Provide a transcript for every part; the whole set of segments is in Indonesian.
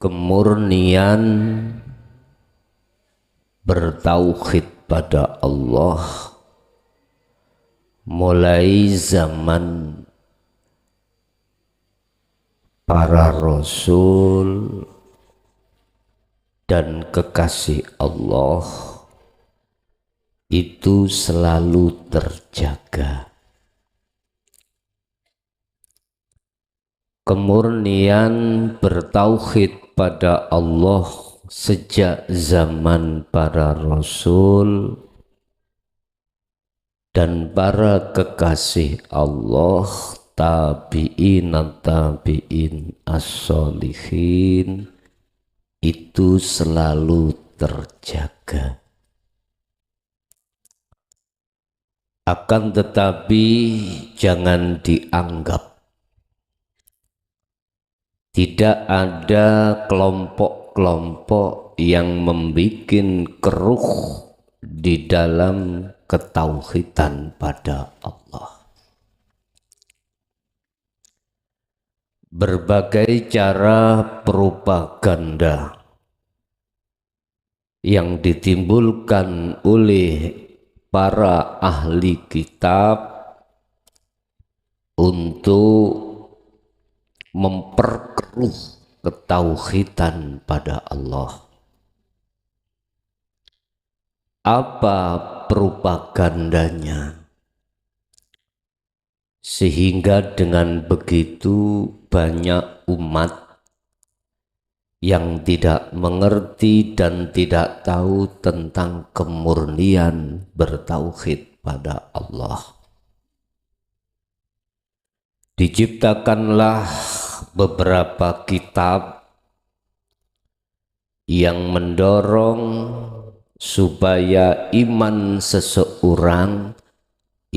kemurnian bertauhid pada Allah mulai zaman para rasul dan kekasih Allah itu selalu terjaga. Kemurnian bertauhid pada Allah sejak zaman para rasul dan para kekasih Allah, tabi'in as-solihin, itu selalu terjaga. Akan tetapi jangan dianggap tidak ada kelompok-kelompok yang membuat keruh di dalam ketauhidan pada Allah. Berbagai cara propaganda yang ditimbulkan oleh para ahli kitab untuk memperkeruh ketauhidan pada Allah. Apa propagandanya? Sehingga dengan begitu banyak umat yang tidak mengerti dan tidak tahu tentang kemurnian bertauhid pada Allah. Diciptakanlah beberapa kitab yang mendorong supaya iman seseorang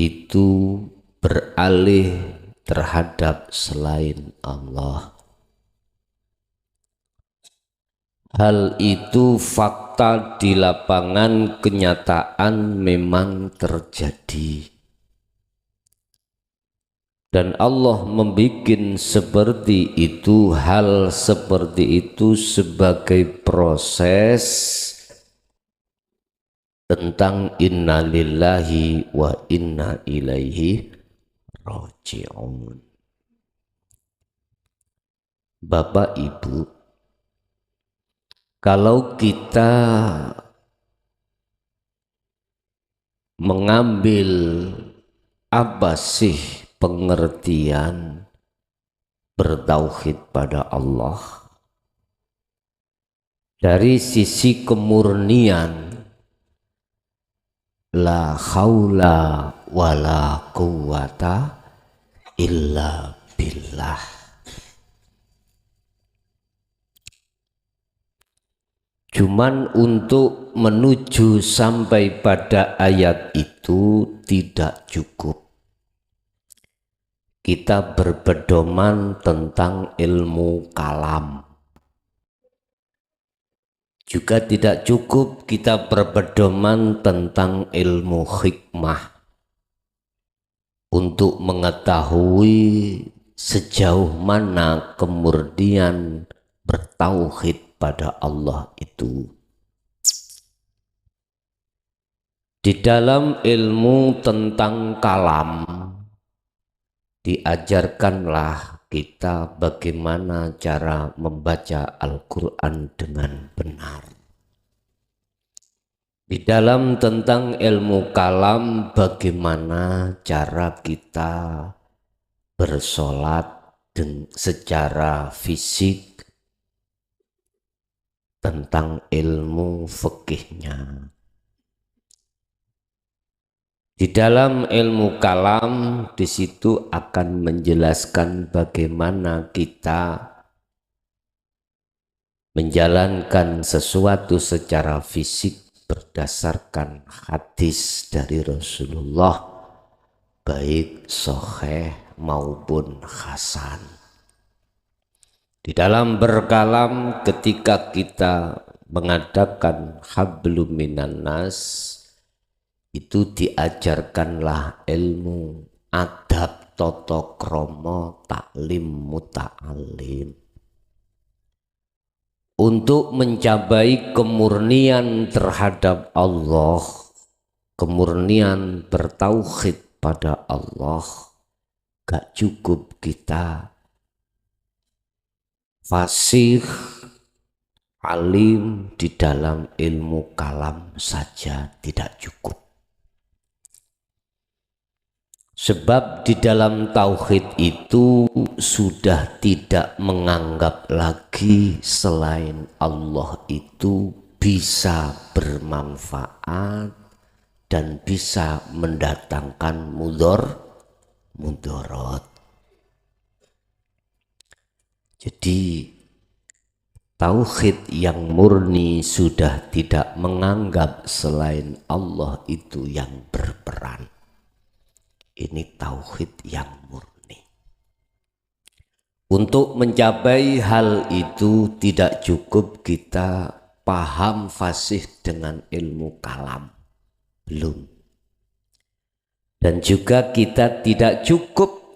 itu beralih terhadap selain Allah. Hal itu fakta di lapangan kenyataan memang terjadi. Dan Allah membuat seperti itu, hal seperti itu sebagai proses tentang inna lillahi wa inna ilaihi raji'un. Bapak Ibu, kalau kita mengambil apa sih pengertian bertauhid pada Allah dari sisi kemurnian, la haula wala quwata illa billah. Cuman untuk menuju sampai pada ayat itu tidak cukup. Kita berpedoman tentang ilmu kalam. Juga tidak cukup kita berpedoman tentang ilmu hikmah untuk mengetahui sejauh mana kemurnian bertauhid pada Allah itu. Di dalam ilmu tentang kalam diajarkanlah kita bagaimana cara membaca Al-Quran dengan benar. Di dalam tentang ilmu kalam, bagaimana cara kita bersolat secara fisik, tentang ilmu fikihnya. Di dalam ilmu kalam, di situ akan menjelaskan bagaimana kita menjalankan sesuatu secara fisik berdasarkan hadis dari Rasulullah, baik sahih maupun hasan. Di dalam berkalam, ketika kita mengadakan hablum minan nas, itu diajarkanlah ilmu adab toto kromo taklim muta'alim. untuk mencapai kemurnian terhadap Allah, kemurnian bertauhid pada Allah, gak cukup kita fasih alim di dalam ilmu kalam saja, tidak cukup. Sebab di dalam tauhid itu sudah tidak menganggap lagi selain Allah itu bisa bermanfaat dan bisa mendatangkan mudarat. Jadi tauhid yang murni sudah tidak menganggap selain Allah itu yang berperan. Ini tauhid yang murni. Untuk mencapai hal itu tidak cukup kita paham fasih dengan ilmu kalam. Belum. Dan juga kita tidak cukup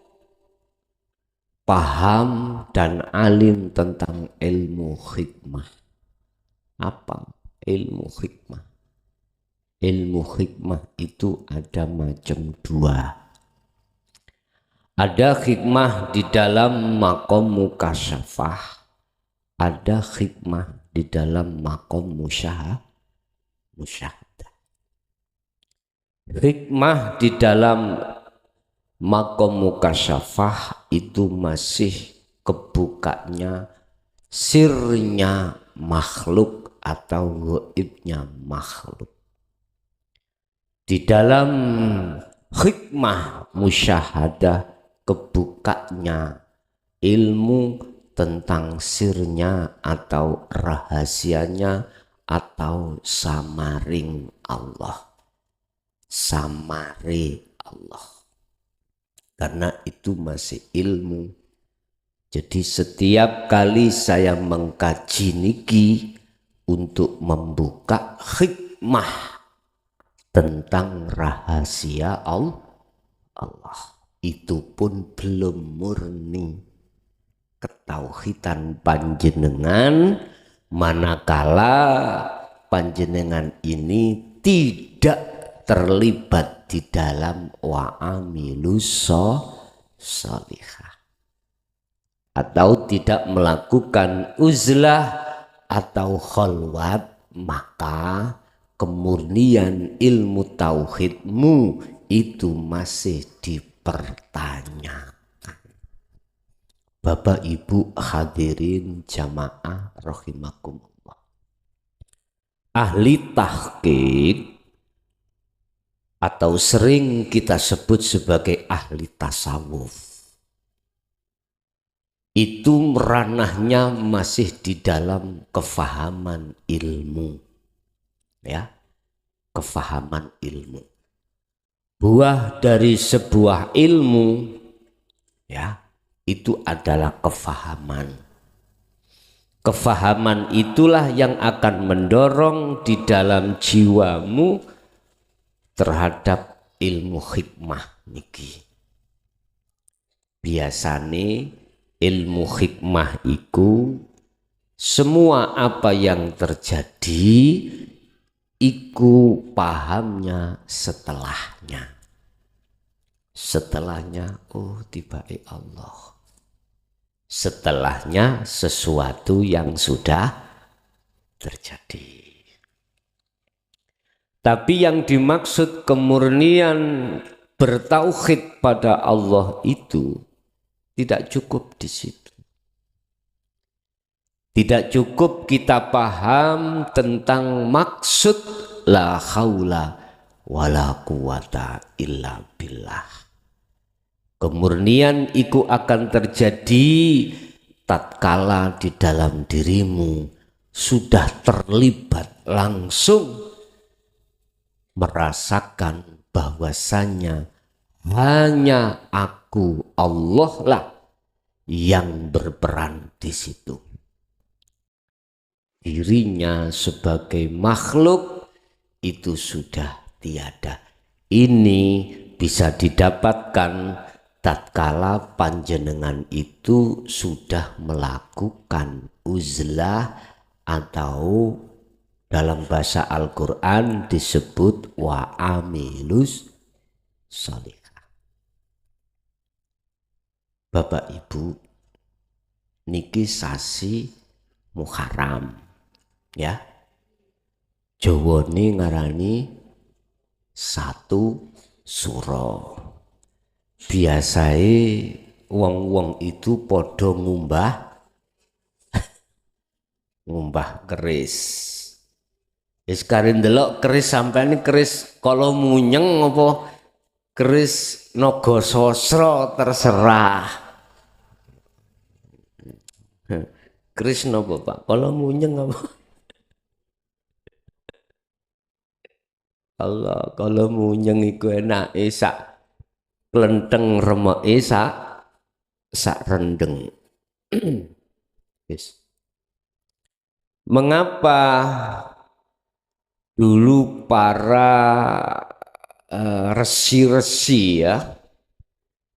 paham dan alim tentang ilmu hikmah. Apa ilmu hikmah? Ilmu hikmah itu ada macam dua. Ada hikmah di dalam makom mukasyafah, ada hikmah di dalam makom musyahadah. Hikmah di dalam makom mukasyafah itu masih kebukanya sirnya makhluk atau gaibnya makhluk. Di dalam hikmah musyahadah kebukanya ilmu tentang sirnya atau rahasianya atau samaring Allah, samari Allah, karena itu masih ilmu. Jadi setiap kali saya mengkaji niki untuk membuka hikmah tentang rahasia Allah, itu pun belum murni ketauhidan panjenengan, manakala panjenengan ini tidak terlibat di dalam wa'amilus sholihah, atau tidak melakukan uzlah atau khalwat, maka kemurnian ilmu tauhidmu itu masih dipertanyakan. Bapak Ibu hadirin jamaah rahimakumullah. Ahli tahqiq atau sering kita sebut sebagai ahli tasawuf itu ranahnya masih di dalam kefahaman ilmu, ya, kefahaman ilmu. Buah dari sebuah ilmu, ya, itu adalah kefahaman. Kefahaman itulah yang akan mendorong di dalam jiwamu terhadap ilmu hikmah niki. Biasane ilmu hikmah iku semua apa yang terjadi iku pahamnya setelahnya oh tiba-tiba Allah, setelahnya sesuatu yang sudah terjadi. Tapi yang dimaksud kemurnian bertauhid pada Allah itu tidak cukup di situ. Tidak cukup kita paham tentang maksud la haula wala quwata illa billah. Kemurnian itu akan terjadi tatkala di dalam dirimu sudah terlibat langsung merasakan bahwasanya hanya aku Allah lah yang berperan di situ. Dirinya sebagai makhluk itu sudah tiada. Ini bisa didapatkan tatkala panjenengan itu sudah melakukan uzlah atau dalam bahasa Al-Quran disebut wa amilus sholihah. Bapak Ibu, niki sasi Muharram ya. Jawa ni ngarani satu suro. Biasanya wong-wong itu podo ngumbah keris. Wis kari ndelok keris sampeyan keris kala munyeng apa keris naga sasra terserah. Keris napa Pak? Kala munyeng apa? Allah, kala munyeng iku enake sak klenteng remeke sak rendeng. Yes. Mengapa dulu para resi-resi ya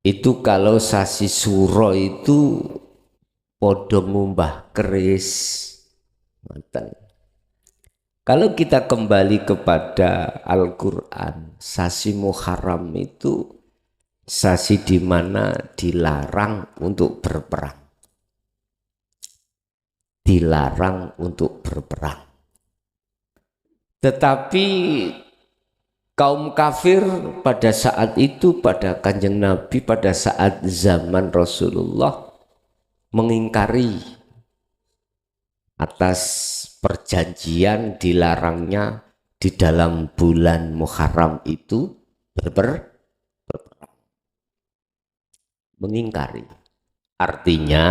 itu kalau sasi suro itu podo ngumbah keris. Kalau kita kembali kepada Al-Quran, sasi Muharram itu sasi di mana dilarang untuk berperang. Dilarang untuk berperang. Tetapi kaum kafir pada saat itu, pada Kanjeng Nabi, pada saat zaman Rasulullah mengingkari atas perjanjian dilarangnya di dalam bulan Muharram itu berperang. Mengingkari. Artinya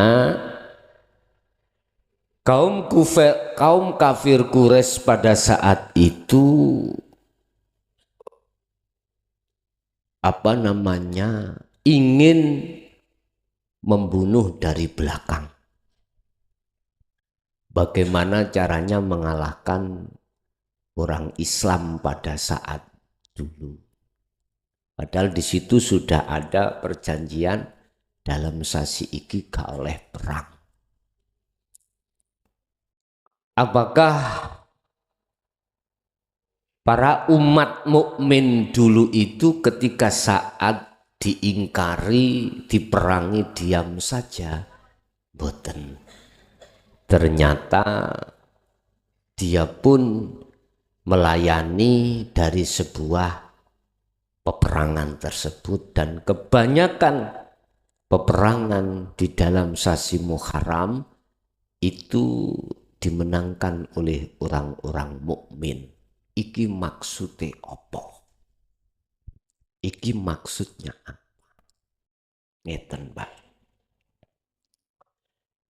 kaum kafir Quraisy pada saat itu ingin membunuh dari belakang. Bagaimana caranya mengalahkan orang Islam pada saat dulu. Padahal di situ sudah ada perjanjian dalam sasi iki gak oleh perang. Apakah para umat mukmin dulu itu ketika saat diingkari, diperangi diam saja? Boten. Ternyata dia pun melayani dari sebuah peperangan tersebut, dan kebanyakan peperangan di dalam sasi Muharram itu dimenangkan oleh orang-orang mukmin. Iki maksudnya apa? Iki maksudnya apa? Ngeten, Pak.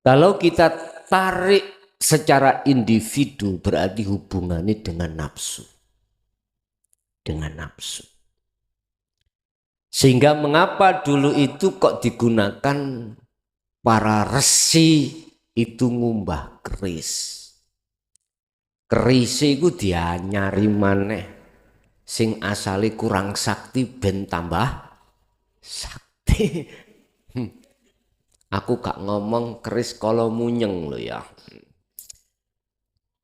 Kalau kita tarik secara individu berarti hubungannya dengan nafsu. Dengan nafsu. Sehingga mengapa dulu itu kok digunakan para resi itu ngumbah keris. Keris itu dia nyari maneh sing asale kurang sakti ben tambah sakti. Aku gak ngomong keris kala munyeng lho ya.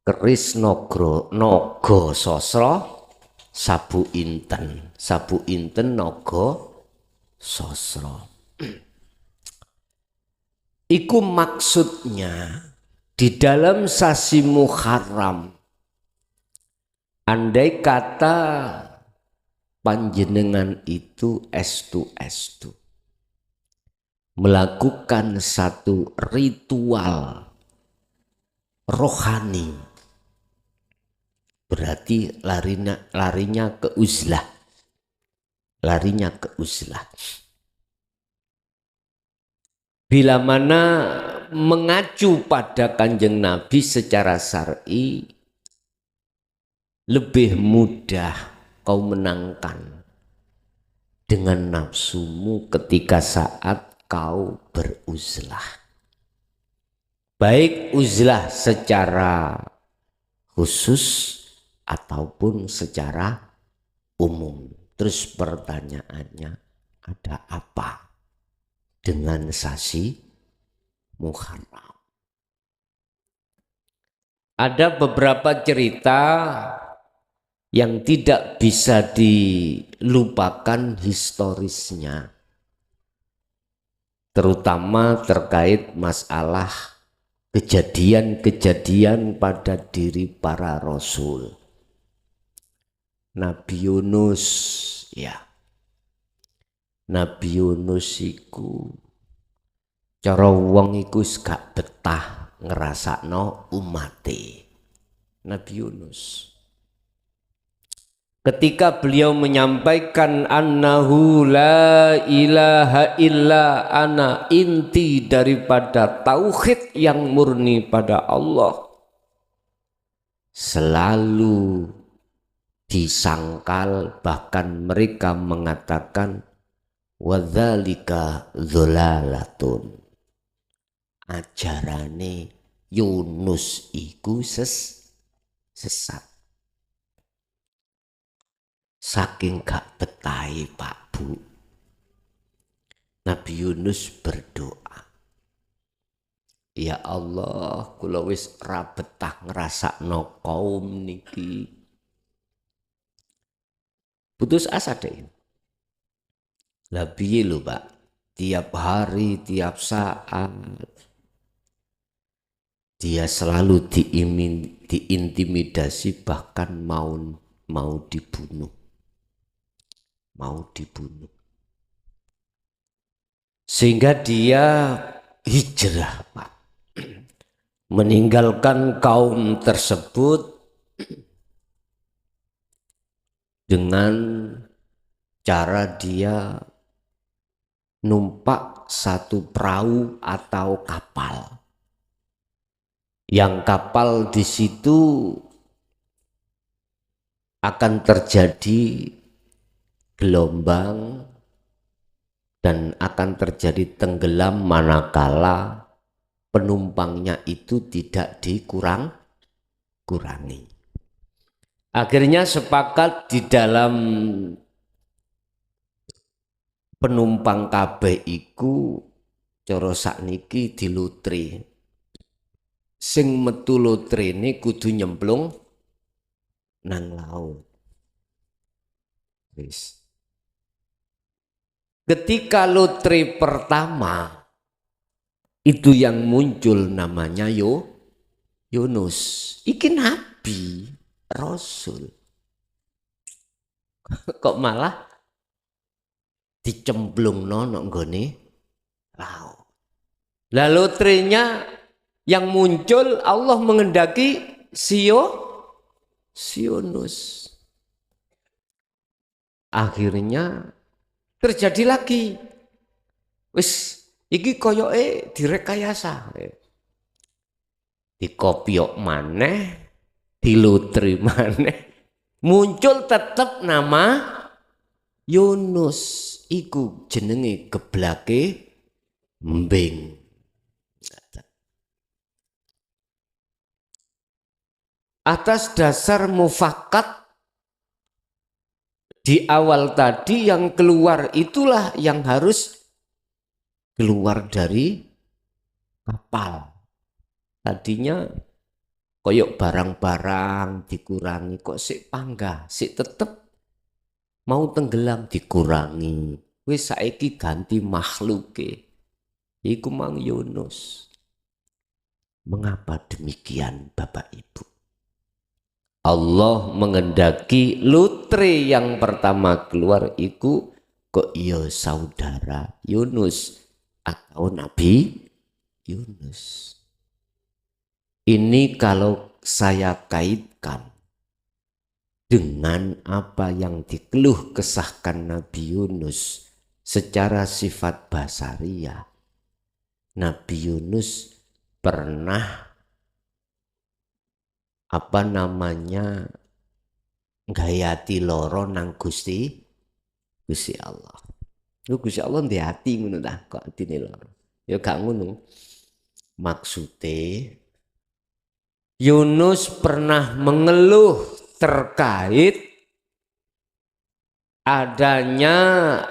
Keris naga sasra sabu inten naga sasra. Iku maksudnya di dalam sasi Muharram, andai kata panjenengan itu estu melakukan satu ritual rohani, berarti larinya ke uzlah. Larinya ke uzlah. Bila mana mengacu pada Kanjeng Nabi secara syar'i, lebih mudah kau menangkan dengan nafsumu ketika saat kau beruzlah. Baik uzlah secara khusus ataupun secara umum. Terus pertanyaannya, ada apa dengan sasi Muharram? Ada beberapa cerita yang tidak bisa dilupakan historisnya, terutama terkait masalah kejadian-kejadian pada diri para rasul. Nabi Yunus, ya, Nabi Yunus iku cara wong iku gak betah ngrasakno umate. Nabi Yunus ketika beliau menyampaikan annahu la ilaha illa ana, inti daripada tauhid yang murni pada Allah, selalu disangkal, bahkan mereka mengatakan wadzalika dzalalatun, ajarane Yunus iku sesat. Saking gak betahi Pak Bu, Nabi Yunus berdoa, ya Allah, kula wis ra betah ngrasakno kaum niki. Putus asa deh. Lah piye lho Pak, tiap hari, tiap saat dia selalu diintimidasi, bahkan mau dibunuh. Sehingga dia hijrah Pak, meninggalkan kaum tersebut dengan cara dia numpak satu perahu atau kapal. Yang kapal di situ akan terjadi gelombang dan akan terjadi tenggelam manakala penumpangnya itu tidak dikurangi. Akhirnya sepakat di dalam penumpang kabeh iku cara sakniki dilutri. Sing metu lutrine kudu nyemplung nang laut. Wis. Ketika lutri pertama itu yang muncul namanya Yunus. Iki nabi, rasul. Kok malah dicemplungno nang nggone laut. Lah lutrinya yang muncul Allah mengendaki si Yunus. Akhirnya terjadi lagi. Wis iki koyoke direkayasa. Dikopiok maneh, dilutri maneh, muncul tetap nama Yunus. Iku jenenge geblake mbing. Atas dasar mufakat di awal tadi, yang keluar itulah yang harus keluar dari kapal. Tadinya koyok barang-barang dikurangi, kok sik panggah, sik tetep mau tenggelam dikurangi. Wis saiki ganti makhluke. Iku mang Yunus. Mengapa demikian Bapak Ibu? Allah mengendaki lutri yang pertama keluar iku kok iya saudara Yunus atau Nabi Yunus. Ini kalau saya kaitkan dengan apa yang dikeluh kesahkan Nabi Yunus secara sifat basariyah, Nabi Yunus pernah gayati loro nang Gusti Allah. Lu Gusti Allah ndek ati ngono ta, kok atine loro. Ya gak ngono. Maksude Yunus pernah mengeluh terkait adanya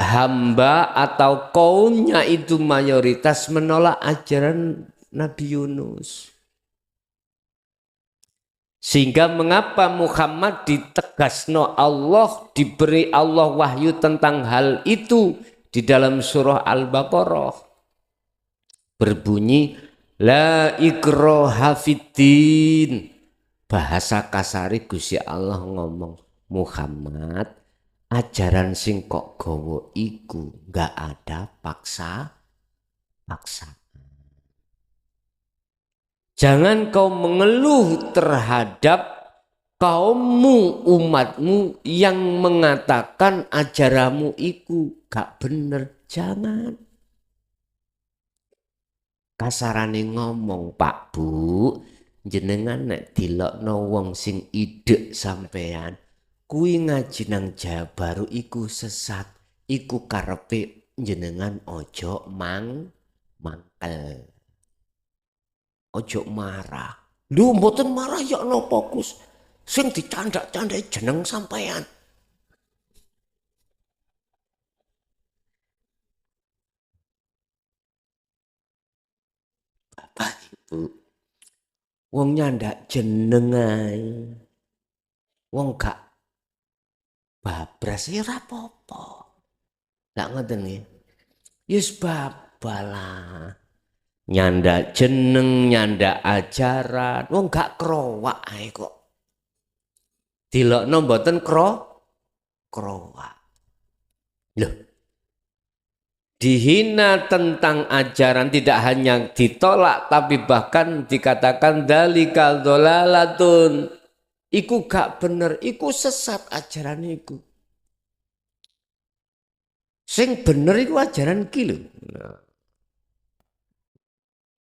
hamba atau kaumnya itu mayoritas menolak ajaran Nabi Yunus. Sehingga mengapa Muhammad ditegasno Allah, diberi Allah wahyu tentang hal itu di dalam surah Al-Baqarah. Berbunyi, la ikraha fiddin. Bahasa kasari Gusti Allah ngomong, Muhammad, ajaran sing kok gowo iku nggak ada paksa. Jangan kau mengeluh terhadap kaummu, umatmu yang mengatakan ajaranmu iku gak bener. Jangan. Kasarane ngomong, Pak Bu, jenengan nek dilokno wong sing idek sampean, kuwi ngaji nang Jawa Baru iku sesat. Iku karepe jenengan ojo mangkel. Ojo marah. Lu mboten marah ya napa Gus? Sing dicandak-candai jeneng sampean. Bapak Ibu, wong nyandak jeneng ae. Wong gak babras ya ora apa-apa. Gak ngoten nggih. Yus babalah. Nyandak jeneng, nyandak ajaran, wong gak krowak ae kok. Dilokno mboten krowak. Loh. Dihina tentang ajaran tidak hanya ditolak tapi bahkan dikatakan dalikal dolalatun. Iku gak bener, iku sesat ajaran iku. Sing bener iku ajaran iki lho. Nah.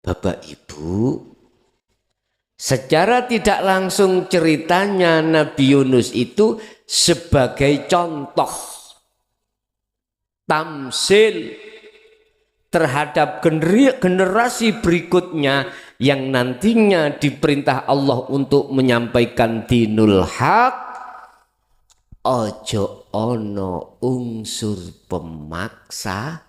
Bapak Ibu, secara tidak langsung ceritanya Nabi Yunus itu sebagai contoh tamsil terhadap generasi berikutnya yang nantinya diperintah Allah untuk menyampaikan dinul haq. Ojo ono unsur pemaksa.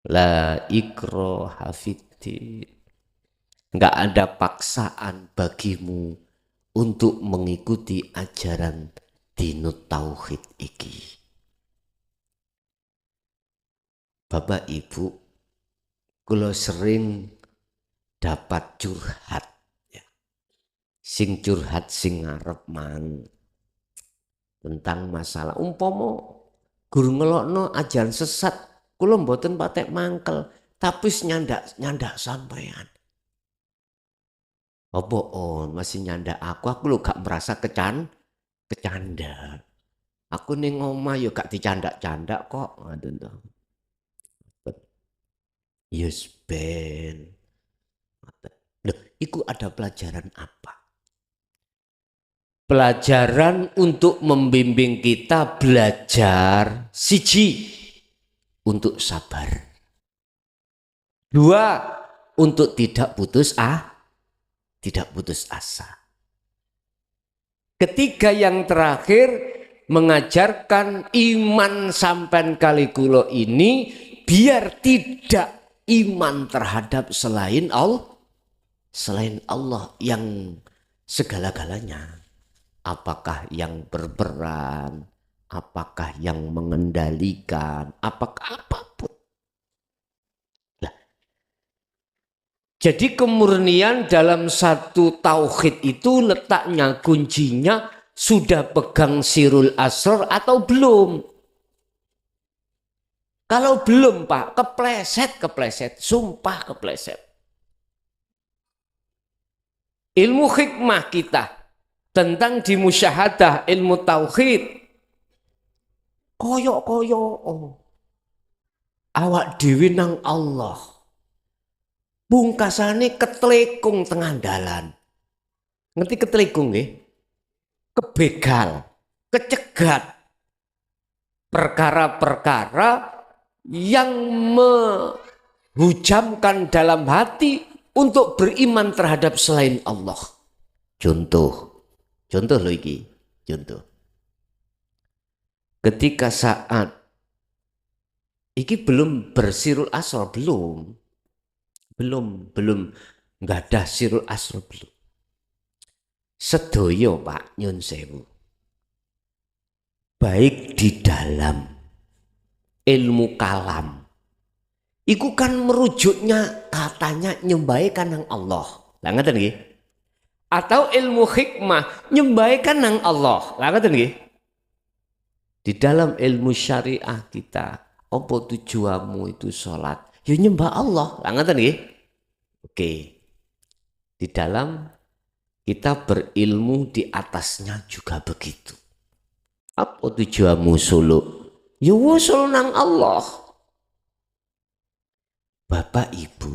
La ikraha fiddin. Enggak ada paksaan bagimu untuk mengikuti ajaran dinut tauhid iki. Bapak Ibu, kula sering dapat curhat ya. Sing curhat sing ngarep mang tentang masalah umpama guru ngelokno ajaran sesat. Kula mboten patek mangkel, tapi nyandak sampean. Apa masih nyandak aku lho gak merasa kecanda. Aku ning omah yo gak dicandak-candak kok, ngoten to. Yes ben. Loh, iku ada pelajaran apa? Pelajaran untuk membimbing kita belajar siji. Untuk sabar. 2. Untuk tidak putus asa. Ketiga yang terakhir mengajarkan iman sampan kali kulo ini biar tidak iman terhadap selain Allah yang segala-galanya. Apakah yang berperan, apakah yang mengendalikan, apakah apapun. Nah, jadi kemurnian dalam satu tauhid itu letaknya kuncinya sudah pegang sirul asrar atau belum. Kalau belum Pak, kepleset, sumpah kepleset. Ilmu hikmah kita tentang dimusyahadah ilmu tauhid koyok awak dewi nang Allah pungkasane ketelekung tengah dalan. Ngerti ketelekung nggih? Kebegal, kecegat perkara-perkara yang menghujamkan dalam hati untuk beriman terhadap selain Allah. Contoh loh iki, contoh. Ketika saat iki belum bersirul asrar, belum nggak ada sirul asro belum. Sedoyo Pak nyun sewu. Baik di dalam ilmu kalam. Iku kan merujuknya katanya nyembahi kanang Allah. Lah ngeten nggih. Atau ilmu hikmah nyembahi kanang Allah. Lah ngeten nggih. Di dalam ilmu syariah kita, apa tujuanmu itu sholat? Ya nyembah Allah. Lah ngeten nggih. Oke. Di dalam kita berilmu di atasnya juga begitu. Apa tujuanmu suluk? Ya wusul nang Allah. Bapak Ibu,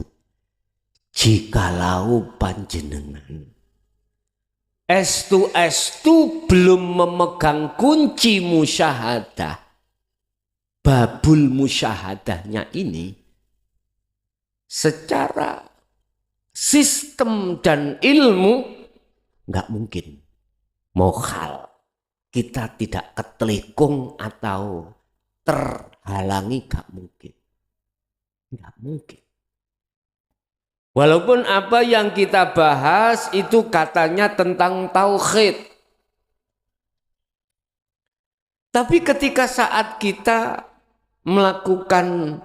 jikalau panjenengan estu belum memegang kunci musyahadah, babul musyahadahnya ini, secara sistem dan ilmu nggak mungkin. Mohal kita tidak ketelikung atau terhalangi, nggak mungkin. Nggak mungkin. Walaupun apa yang kita bahas itu katanya tentang tauhid. Tapi ketika saat kita melakukan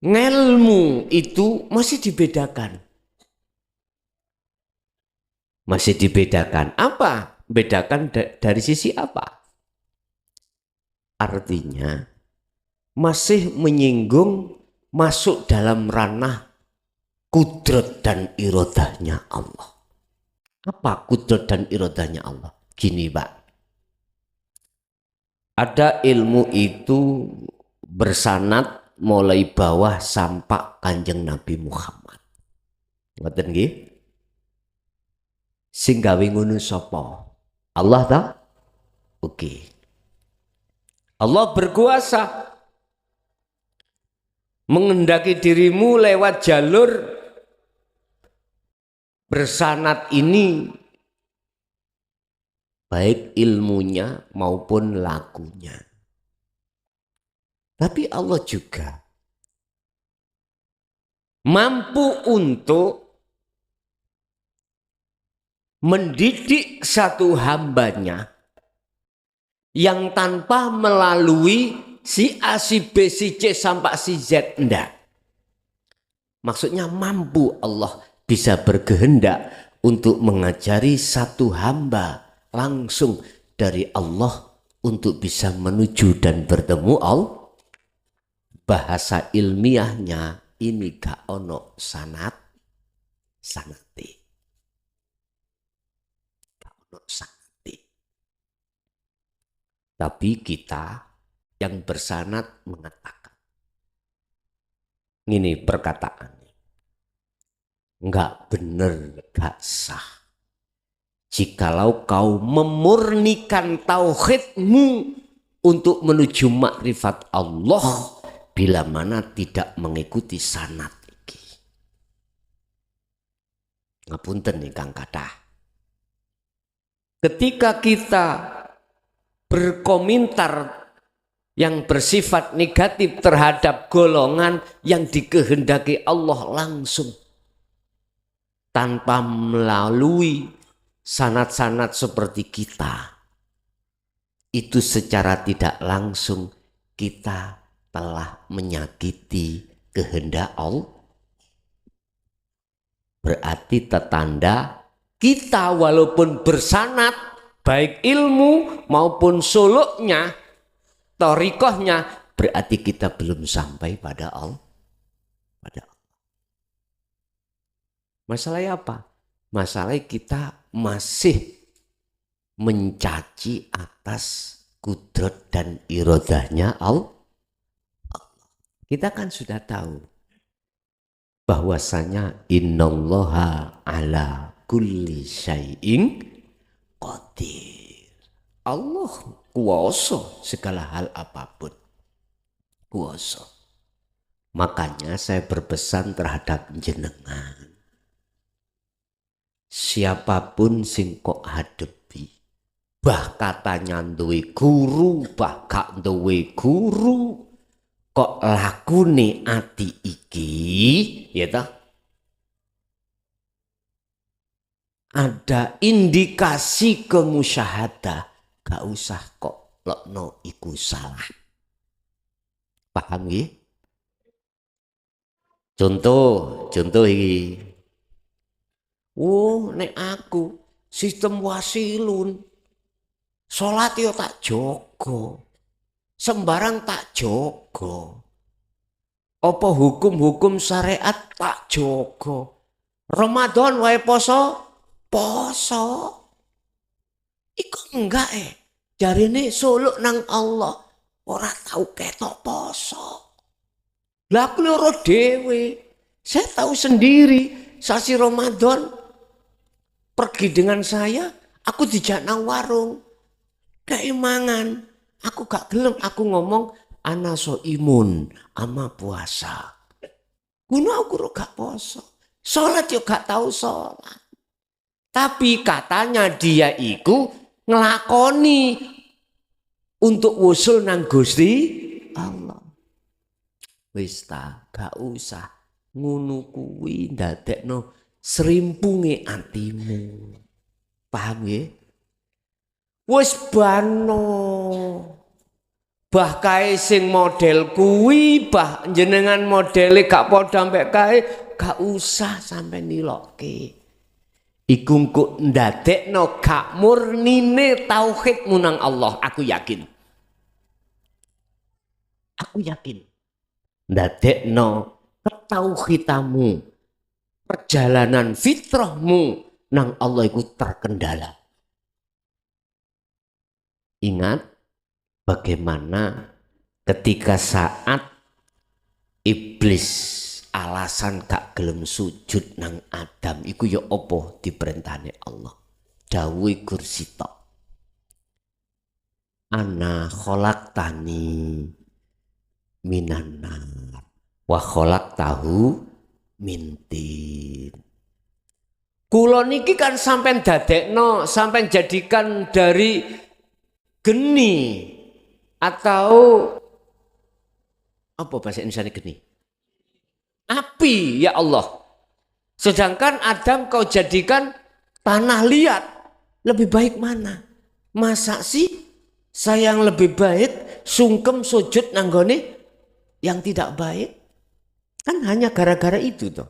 ngelmu itu masih dibedakan. Masih dibedakan. Apa? Bedakan dari sisi apa? Artinya masih menyinggung masuk dalam ranah kudrat dan irodahnya Allah. Apa kudrat dan irodahnya Allah? Gini Pak, ada ilmu itu bersanad mulai bawah sampai Kanjeng Nabi Muhammad. Ngoten nggih? Sing gawe ngono sapa? Allah ta? Oke. Allah berkuasa mengendaki dirimu lewat jalur bersanad ini, baik ilmunya maupun lakunya. Tapi Allah juga mampu untuk mendidik satu hambanya yang tanpa melalui si A, si B, si C sampai si Z, enggak. Maksudnya mampu Allah bisa berkehendak untuk mengajari satu hamba langsung dari Allah untuk bisa menuju dan bertemu Allah. Bahasa ilmiahnya ini gak ono sanate. Gak ono sanate. Tapi kita yang bersanad mengatakan, ini perkataannya, enggak benar, enggak sah. Jikalau kau memurnikan tauhidmu untuk menuju makrifat Allah, bila mana tidak mengikuti sanad iki. Ngapunten nih Kang Kadah. Ketika kita berkomentar yang bersifat negatif terhadap golongan yang dikehendaki Allah langsung tanpa melalui sanad-sanad seperti kita, itu secara tidak langsung kita telah menyakiti kehendak Allah. Berarti tetanda kita walaupun bersanad baik ilmu maupun suluknya, torikohnya, berarti kita belum sampai pada Allah. Masalahnya apa? Masalahnya kita masih mencaci atas kudrat dan irodahnya Allah. Kita kan sudah tahu bahwasanya innallaha ala kulli syai'in qadir. Allah kuasa segala hal apapun. Kuasa. Makanya saya berpesan terhadap jenengan. Siapapun sing kok hadepi, bah katanya duwe guru, bah gak duwe guru, kok lakune ati iki, ya toh? ada indikasi kemusyahadah, gak usah kok lokno iku salah. Paham ya? Contoh iki. Nek aku sistem wasilun, salat yo tak jogo, sembarang tak jogo. Apa hukum-hukum syariat tak jogo. Ramadan wae poso, poso. Iku enggak jarine suluk nang Allah, ora tau ketok poso. Lah aku loro dhewe. Saya tahu sendiri sasi Ramadan pergi dengan saya, aku dijak nang warung. Keimangan, aku gak gelem, aku ngomong ana so imun ama puasa. Kuno aku gak poso. Sholat yo gak tahu sholat. Tapi katanya dia iku ngelakoni untuk wusul nang Gusti Allah. Wis ta, gak usah ngono kuwi ndadekno srimpunge atimu. Paham ya? Wis bano. Bah kae sing model kuwi, bah jenengan modele gak padha mbek kae, gak usah sampe nilokke. Iku kok ndadekno gak murnine tauhidmu nang Allah, aku yakin. Aku yakin. Ndadekno ketauhidamu, perjalanan fitrahmu nang Allah iku terkendala. Ingat bagaimana ketika saat iblis alasan gak gelem sujud nang Adam iku ya apa diperintahne Allah. Dawuhe kursi tok. Ana khalaqtani minan nar wa khalaqtahu min tin. Kula niki kan sampean dadekno, sampean jadikan dari geni atau apa bahasa Indonesia geni? Api ya Allah. Sedangkan Adam kau jadikan tanah liat. Lebih baik mana? Masa sih saya yang lebih baik sungkem sujud nanggone yang tidak baik? Kan hanya gara-gara itu toh.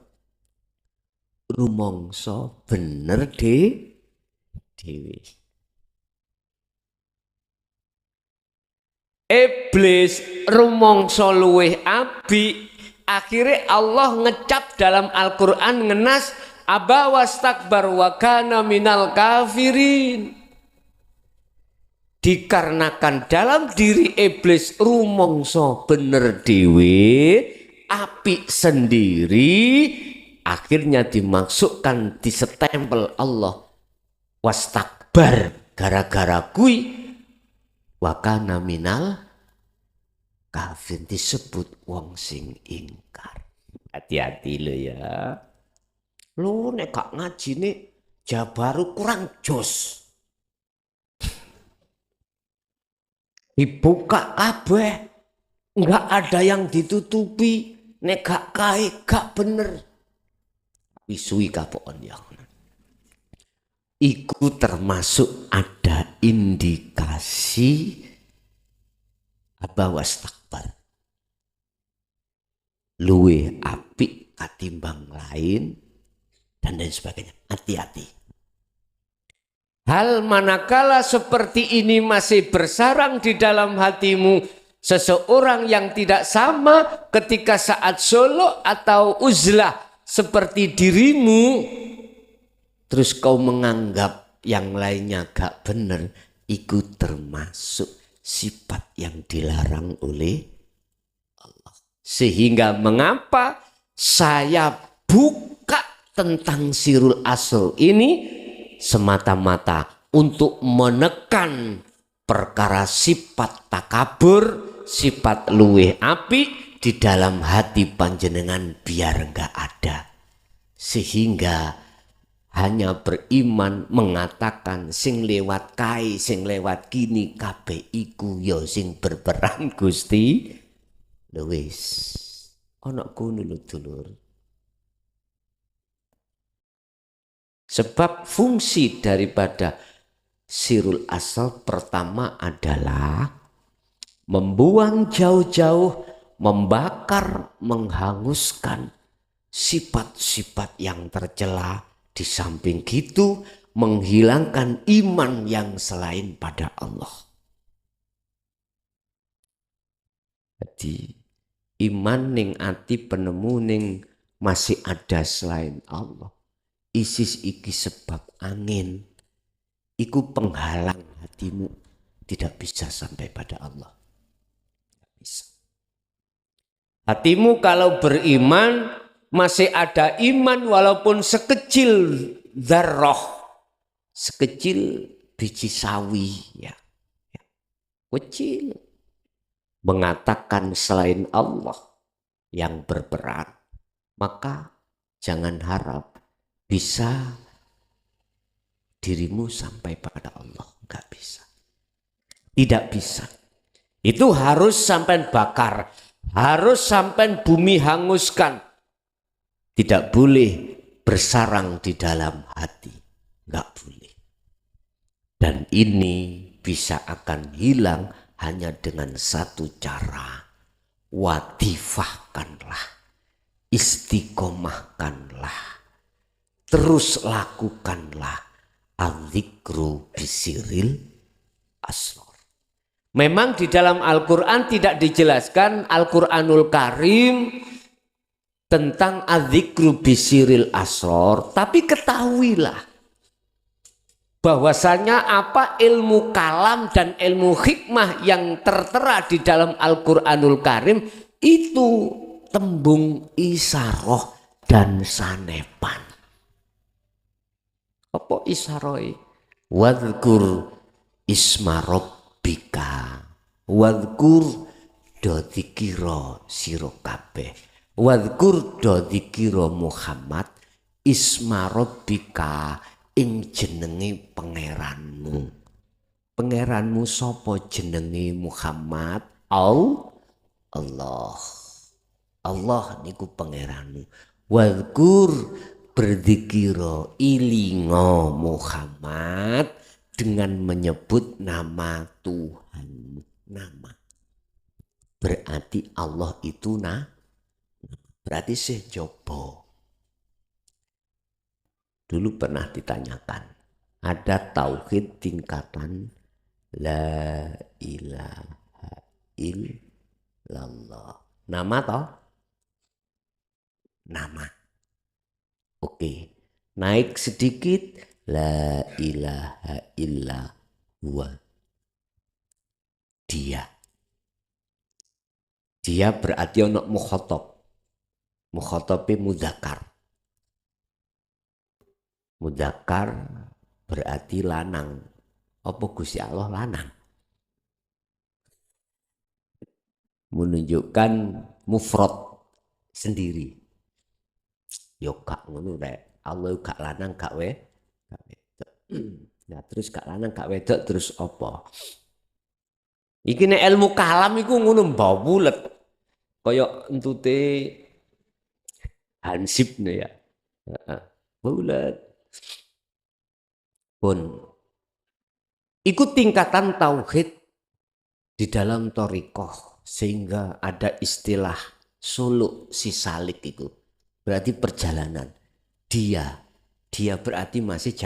Rumongso bener dewi. Iblis rumongso luweh abi. Akhirnya Allah ngecap dalam Al-Quran ngenas aba wastakbar wa kana minal kafirin. Dikarenakan dalam diri iblis rumongso bener dewe, api sendiri, akhirnya dimasukkan di setempel Allah wastakbar gara-gara kui wa kana minal kafir, disebut wong sing ingkar. Hati-hati lo ya. Lo nek gak ngaji nih jabaru kurang jos. Dibuka kabeh, nggak ada yang ditutupi. Nek gak kae gak bener. Wisui kapokon yang. Iku termasuk ada indikasi aba wastakbar. Luwe apik katimbang lain dan lain sebagainya. Hati-hati. Hal manakala seperti ini masih bersarang di dalam hatimu, seseorang yang tidak sama ketika saat solo atau uzlah seperti dirimu, terus kau menganggap yang lainnya gak benar, itu termasuk sifat yang dilarang oleh Allah. Sehingga mengapa saya buka tentang sirul asl ini semata-mata untuk menekan perkara sifat takabur, sifat luweh api di dalam hati panjenengan biar enggak ada. Sehingga hanya beriman mengatakan sing lewat kai, sing lewat kini kabeh iku ya sing berperan Gusti. Wis ana kono lho dulur. Sebab fungsi daripada sirul asal pertama adalah membuang jauh-jauh, membakar, menghanguskan sifat-sifat yang tercela. Di samping itu menghilangkan iman yang selain pada Allah. Jadi iman ning ati penemu ning masih ada selain Allah. Isis iki sebab angin. Iku penghalang hatimu tidak bisa sampai pada Allah. Bisa. Hatimu kalau beriman masih ada iman walaupun sekecil dzarrah, sekecil biji sawi ya. Kecil. Mengatakan selain Allah yang berperan, maka jangan harap bisa dirimu sampai pada Allah. Enggak bisa. Tidak bisa. Itu harus sampai bakar, harus sampai bumi hanguskan. Tidak boleh bersarang di dalam hati. Enggak boleh. Dan ini bisa akan hilang hanya dengan satu cara. Watifahkanlah, istiqomahkanlah, terus lakukanlah adzikru bisiril asror. Memang di dalam Al-Quran tidak dijelaskan Al-Quranul Karim tentang adzikru bisiril asror, tapi ketahuilah bahwasanya apa ilmu kalam dan ilmu hikmah yang tertera di dalam Al-Quranul Karim itu tembung isaroh dan sanepan. Apa isaroi? Wadhkur isma rabbika. Wadhkur do dzikira sira kabeh. Wadhkur do dzikira Muhammad isma rabbika ing jenenge pangeranmu. Pangeranmu sapa jenenge Muhammad? Allah. Allah niku pangeranmu. Wadhkur berzikira ilingo Muhammad dengan menyebut nama Tuhan. Nama. Berarti Allah itu berarti sejobo. Dulu pernah ditanyakan, ada tauhid tingkatan la ilaha illallah. Nama toh? Nama. Oke, naik sedikit la ilaha illa huwa. Dia. Dia berarti ono mukhatab. Mukhatabnya mudzakkar. Mudzakkar berarti lanang. Apa Gusti Allah lanang? Menunjukkan mufrad sendiri. Yo gak ngono rek. Allah gak lanang gak wedok. Nah terus gak lanang gak wedok terus apa? Iki nek ilmu kalam iku ngono mbah bulet. Kaya entute hansip ya. Bulet. Pun ikut tingkatan tauhid di dalam thariqah sehingga ada istilah suluk sisalik itu berarti perjalanan. Dia berarti masih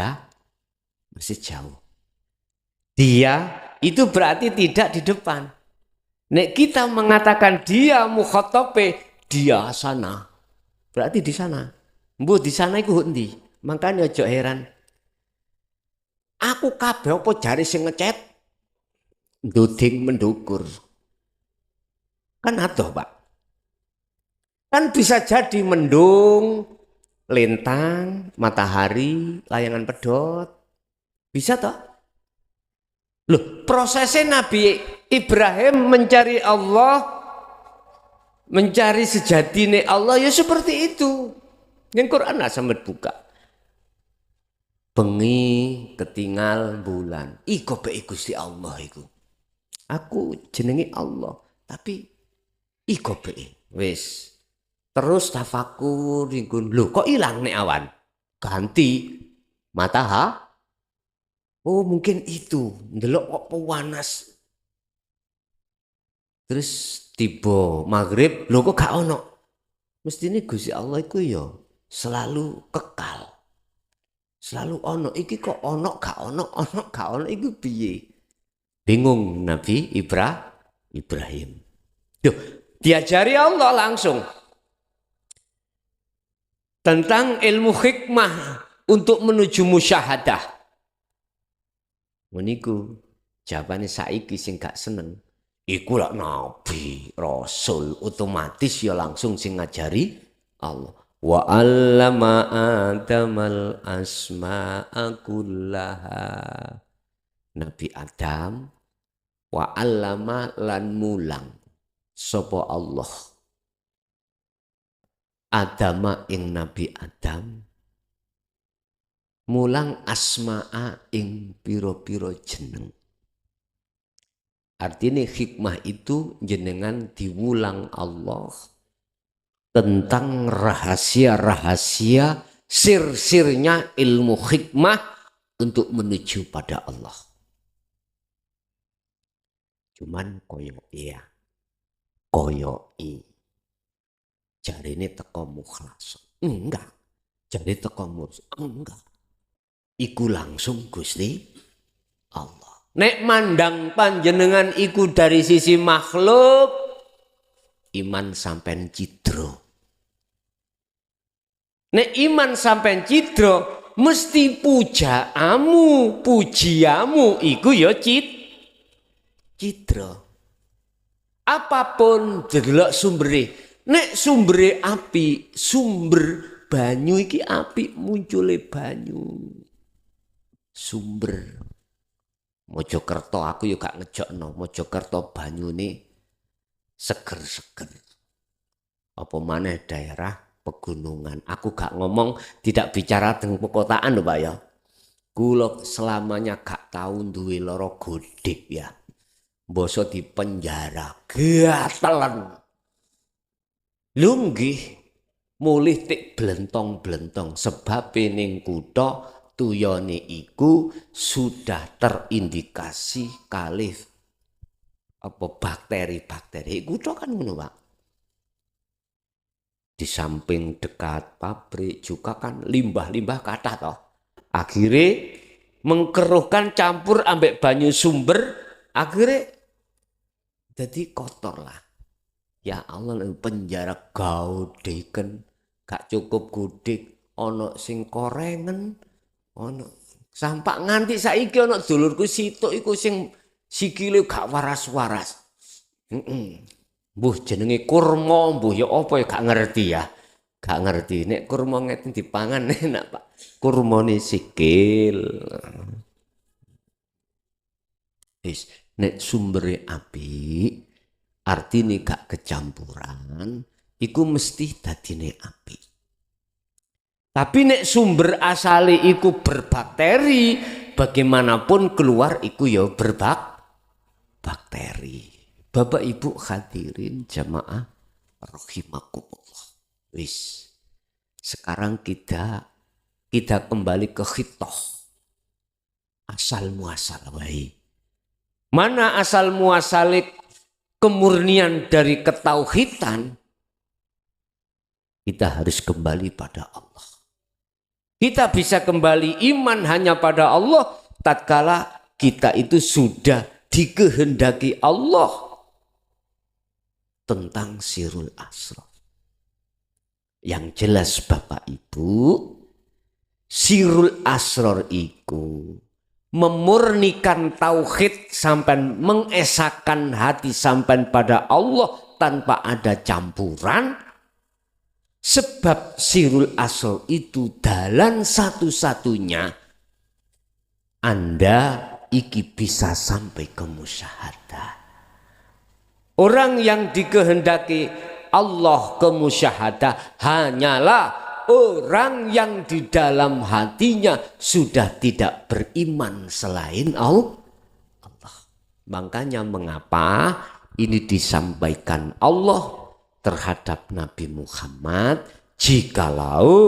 jauh. Dia itu berarti tidak di depan. Nek kita mengatakan dia mukhatabe, dia sana, berarti di sana. Mbuh di sana iku endi? Makanya ojo heran. Aku kabeh apa jari sing ngecet nduding mendukur. Kan adoh, Pak. Kan bisa jadi mendung, lintang, matahari, layangan pedot. Bisa toh? Loh, prosesnya Nabi Ibrahim mencari Allah, mencari sejatine Allah ya seperti itu. Yang Quran sampai buka. Bengi ketinggal bulan. Iko be Gusti Allah iku. Aku jenenge Allah, tapi iko be wis. Terus tafakur iku. Lho kok ilang nek awan? Ganti matahari. Oh mungkin itu, ndelok kok panas. Terus tiba maghrib, lho kok gak ono. Mestine Gusti Allah iku ya selalu kekal. Selalu ono, iki kok ono gak ono iku piye? Bingung Nabi Ibrahim. Duh, diajari Allah langsung tentang ilmu hikmah untuk menuju musyahadah. Meniku jawabane saiki sing gak seneng. Iku lah nabi, rasul, otomatis ya langsung sing ngajari Allah. Wa 'allama Adamal asma'a kullaha. Nabi Adam wa 'allama lan mulang sapa Allah Adama ing Nabi Adam mulang asma'a ing piro-piro jeneng. Artinya hikmah itu jenengan diwulang Allah tentang rahasia-rahasia sir-sirnya ilmu hikmah untuk menuju pada Allah. Cuman koyo jarine teko mukhlas. Enggak. Jari teko murus. Enggak. Iku langsung Gusti Allah. Nek mandang panjenengan iku dari sisi makhluk, iman sampean cidro. Nek iman sampean cidro, mesti pujiamu iku ya cidro. Apapun delok sumbere. Nek sumbere api, sumber banyu iki api muncule banyu. Sumber. Mojokerto aku yo gak ngejokno, Mojokerto banyune seger-seger. Apa maneh daerah pegunungan. Aku gak ngomong tidak bicara tentang perkotaan lho Pak ya. Kula selamanya gak tahu duwe lara godhek ya. Basa di penjara, gatelan. Lho nggih, mulih tik blentong-blentong sebab ning kutha tuyone iku sudah terindikasi kalih apa bakteri-bakteri. Kutha kan ngono, Pak. Di samping dekat pabrik juga kan limbah-limbah kathah toh. Akhirnya mengkeruhkan campur ambek banyu sumber, akhirnya jadi kotor lah. Ya Allah, penjara gaudeken gak cukup gudik, ono sing korengen, ono sampak nganti saiki ono dulurku situk iku sing sikile gak waras-waras. Mbuh jenenge kurma, mbuh ya apa ya gak ngerti ya. Gak ngerti. Nek kurma ngeten dipangan enak, Pak. Kurmane sikil. Wis, nek sumbere apik, artine gak kecampuran, iku mesti dadine apik. Tapi nek sumber asale iku berbakteri, bagaimanapun keluar iku ya bakteri. Bapak Ibu hadirin jamaah rahimakumullah. Wis. Sekarang kita kembali ke khitoh. Asal muasal wae. Mana asal muasalik kemurnian dari ketauhidan? Kita harus kembali pada Allah. Kita bisa kembali iman hanya pada Allah tatkala kita itu sudah dikehendaki Allah tentang sirul asrar. Yang jelas Bapak Ibu, sirul asrar iku memurnikan tauhid sampai mengesahkan hati sampai pada Allah tanpa ada campuran. Sebab sirul asrar itu dalan satu-satunya Anda iki bisa sampai ke musyahadah. Orang yang dikehendaki Allah ke musyahadah hanyalah orang yang di dalam hatinya sudah tidak beriman selain Allah. Makanya mengapa ini disampaikan Allah terhadap Nabi Muhammad, jikalau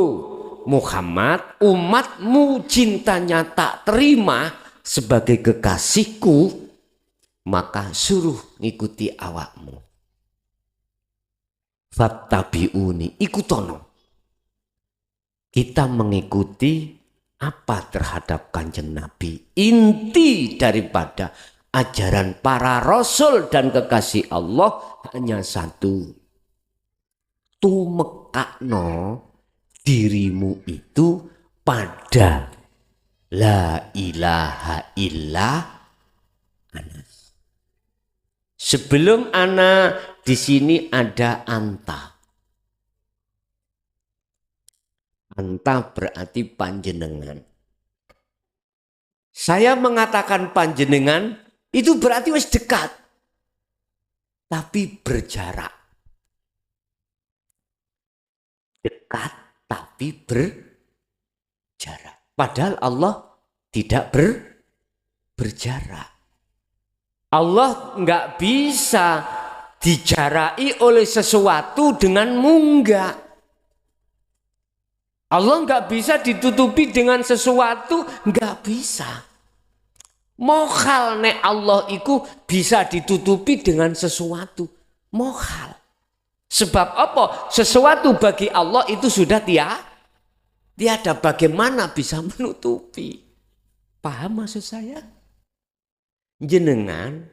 Muhammad, umatmu cintanya tak terima sebagai kekasihku, maka suruh ngikuti awakmu. Fattabi'uni, ikutono. Kita mengikuti apa terhadap Kanjeng Nabi. Inti daripada ajaran para rasul dan kekasih Allah hanya satu. Tumekakno dirimu itu pada la ilaha illa ana. Sebelum ana di sini ada anta. Anta berarti panjenengan. Saya mengatakan panjenengan itu berarti wis dekat. Tapi berjarak. Dekat tapi berjarak. Padahal Allah tidak berjarak. Allah nggak bisa dijaraki oleh sesuatu dengan munggah. Allah nggak bisa ditutupi dengan sesuatu, nggak bisa. Mohal nek Allah itu bisa ditutupi dengan sesuatu. Mohal. Sebab apa? Sesuatu bagi Allah itu sudah tiada, bagaimana bisa menutupi. Paham maksud saya? Jenengan,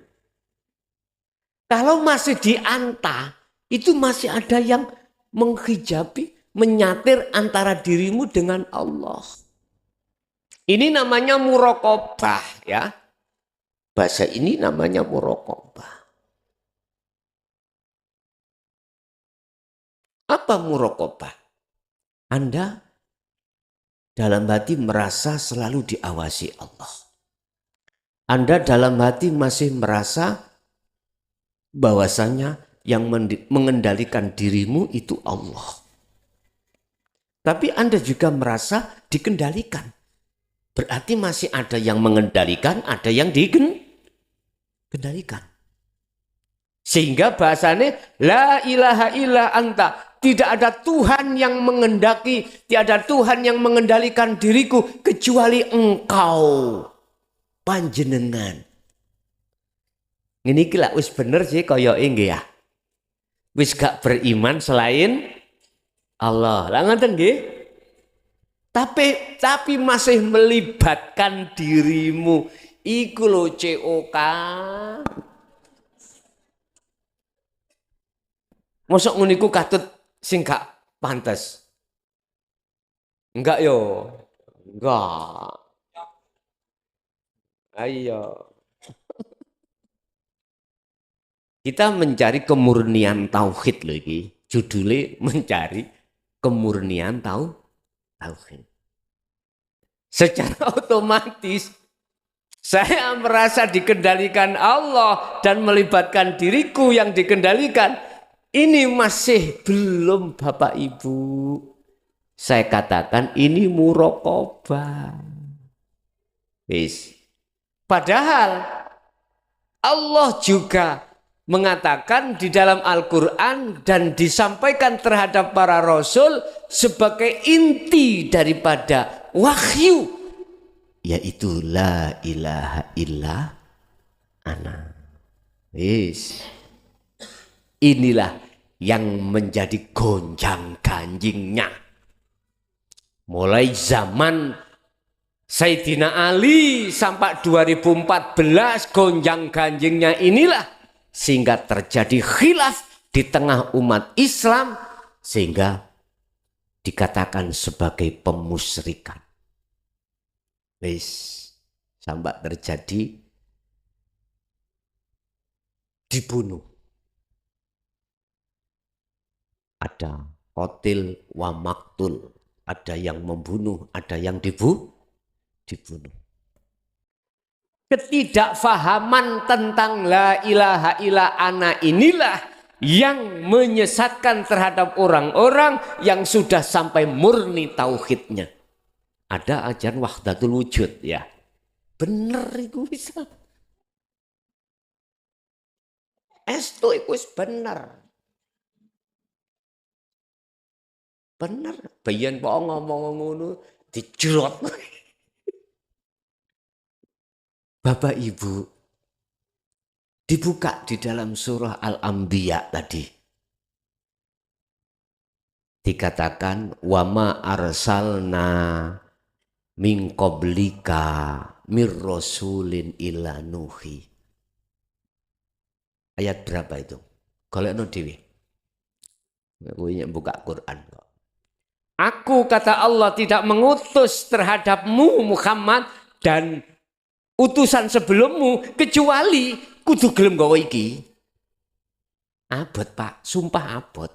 kalau masih dianta, itu masih ada yang menghijabi, menyatir antara dirimu dengan Allah. Ini namanya muraqabah ya. Bahasa ini namanya muraqabah. Apa muraqabah? Anda dalam hati merasa selalu diawasi Allah. Anda dalam hati masih merasa bahwasanya yang mengendalikan dirimu itu Allah. Tapi Anda juga merasa dikendalikan. Berarti masih ada yang mengendalikan, ada yang dikendalikan. Sehingga bahasanya la ilaha illa anta. Tidak ada Tuhan yang mengendaki, tidak ada Tuhan yang mengendalikan diriku kecuali engkau, panjenengan. Ini kira wis bener sih kaya nggih ya. Wis gak beriman selain Allah. Lah ngoten nggih. Tapi masih melibatkan dirimu. Iku lho COK. Mosok ngono iku katut sing gak pantes. Enggak yo. Enggak. Ayo. Kita mencari kemurnian tauhid loh iki. Judulnya mencari kemurnian tauhid. Secara otomatis saya merasa dikendalikan Allah dan melibatkan diriku yang dikendalikan. Ini masih belum Bapak Ibu. Saya katakan ini muraqabah. Padahal Allah juga mengatakan di dalam Al-Quran dan disampaikan terhadap para rasul sebagai inti daripada wahyu, yaitu la ilaha illa ana. Inilah yang menjadi gonjang ganjingnya. Mulai zaman Sayyidina Ali sampai 2014 gonjang ganjingnya inilah sehingga terjadi khilaf di tengah umat Islam sehingga dikatakan sebagai pemusyrikan. Sampai terjadi dibunuh. Ada qatil wa maktul, ada yang membunuh, ada yang dibunuh. Ketidakfahaman tentang la ilaha illa ana inilah yang menyesatkan terhadap orang-orang yang sudah sampai murni tauhidnya. Ada ajaran wahdatul wujud ya. Bener itu bisa. Esto itu bener. Bener, bayan kok ngomong ngono dijerot. Bapak Ibu, dibuka di dalam surah Al-Anbiya tadi. Dikatakan wama arsalna min qablika mir rasulin ila nuhi. Ayat berapa itu? Golekno dhewe. Kuwi buka Quran kok. Aku kata Allah tidak mengutus terhadapmu Muhammad dan utusan sebelummu kecuali kudu gelem gawe iki. Abot Pak, sumpah abot.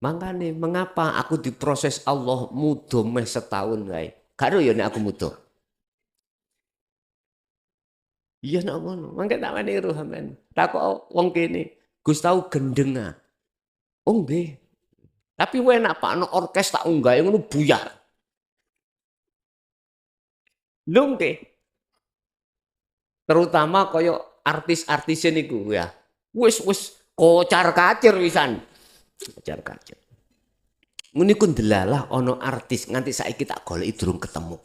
Makanya mengapa aku diproses Allah mudo meh setahun wae. Karo ya nek aku mudo. Iya nek ngono, mangke tak wani ro sampean. Takok wong kene, Gus tau gendeng ah. Oh nggih. Tapi enak Pak, ana orkes tak unggahe ngono buyar. Lho nggih. Terutama kaya artis-artis niku ya. Wis kocar-kacir wisan. Kocar-kacir. Niku ndelalah ana artis nganti saiki tak goleki durung ketemu.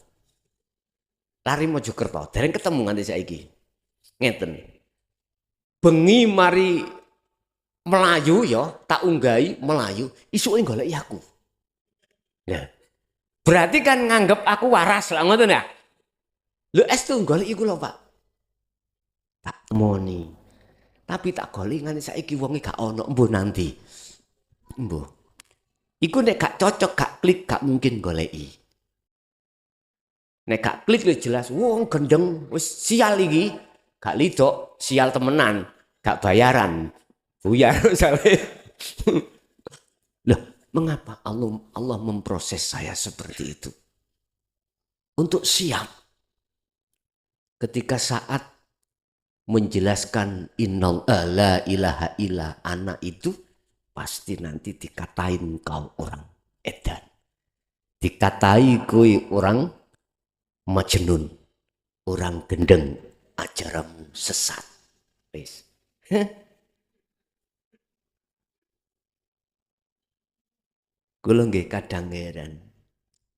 Lari Mojokerto, dereng ketemu nganti saiki. Ngeten. Bengi mari melayu ya, tak unggahi melayu, isuke goleki aku. Nah, berarti kan nganggep aku waras lah ngoten ya. Lho estu goleki iku lho Pak. Tak temoni. Tapi tak goleki nganti saiki wonge gak ono, mbuh nanti. Mbuh. Iku nek gak cocok, gak klik, gak mungkin goleki. Nek gak klik lho jelas, wong gendeng wis sial iki. Gak lidok, sial temenan, gak bayaran. Buyar misalnya. Loh, mengapa Allah memproses saya seperti itu? Untuk siap. Ketika saat menjelaskan innal la ilaha illa ana itu pasti nanti dikatain kau orang edan. Dikatai kau orang majnun, orang gendeng, ajaran sesat. Wis. Kula nggih kadang heran.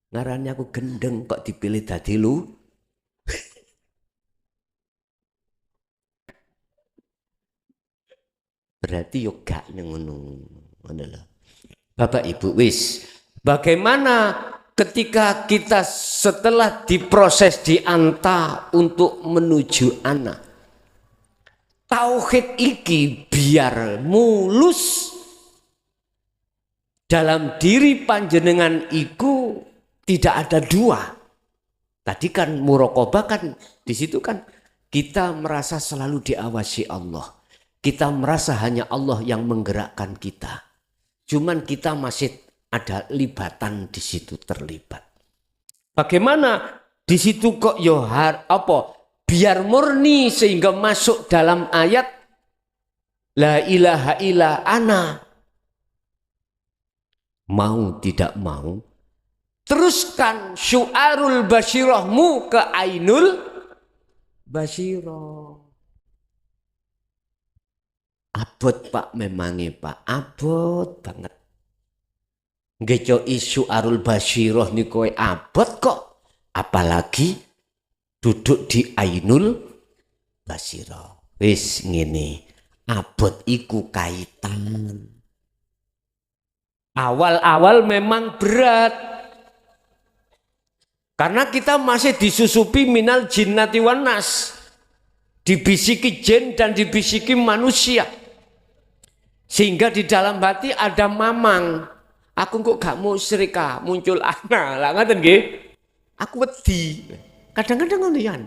Ngarane aku gendeng kok dipilih dadi lu. Berarti yo gak ngono. Bapak Ibu wis. Bagaimana ketika kita setelah diproses dianta untuk menuju anak. Tauhid iki biar mulus dalam diri panjenengan iku tidak ada dua. Tadi kan muraqabah kan di situ kan kita merasa selalu diawasi Allah. Kita merasa hanya Allah yang menggerakkan kita. Cuman kita masih ada libatan di situ terlibat. Bagaimana di situ kok yohar apa? Biar murni sehingga masuk dalam ayat la ilaha illa ana. Mau tidak mau, teruskan syu'arul basyirahmu ke ainul basyirah. Abot Pak memangnya Pak, abot banget. Ngeco isu arul basyirah ni kowe abot kok. Apalagi duduk di ainul basyirah. Wis ngene, abot iku kaitan. Awal-awal memang berat. Karena kita masih disusupi minal jinnati wan nas. Dibisiki jin dan dibisiki manusia. Sehingga di dalam hati ada mamang. Aku kok gak mau serika muncul anak. Lah ngaten nggih. Aku wedi. Kadang-kadang ngono yan.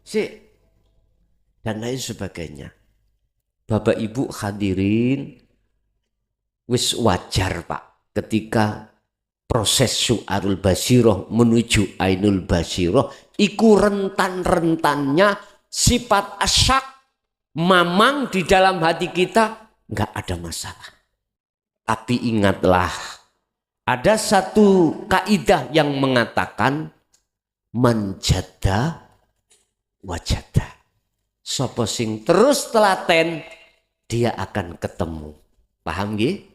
Sik. Dan lain sebagainya. Bapak Ibu hadirin, wis wajar Pak. Ketika proses syu'arul basyirah menuju ainul basyirah, iku rentan-rentannya sifat asyak, mamang di dalam hati kita nggak ada masalah. Tapi ingatlah, ada satu kaidah yang mengatakan manjada wajada. Sopo sing terus telaten, dia akan ketemu. Paham nggih?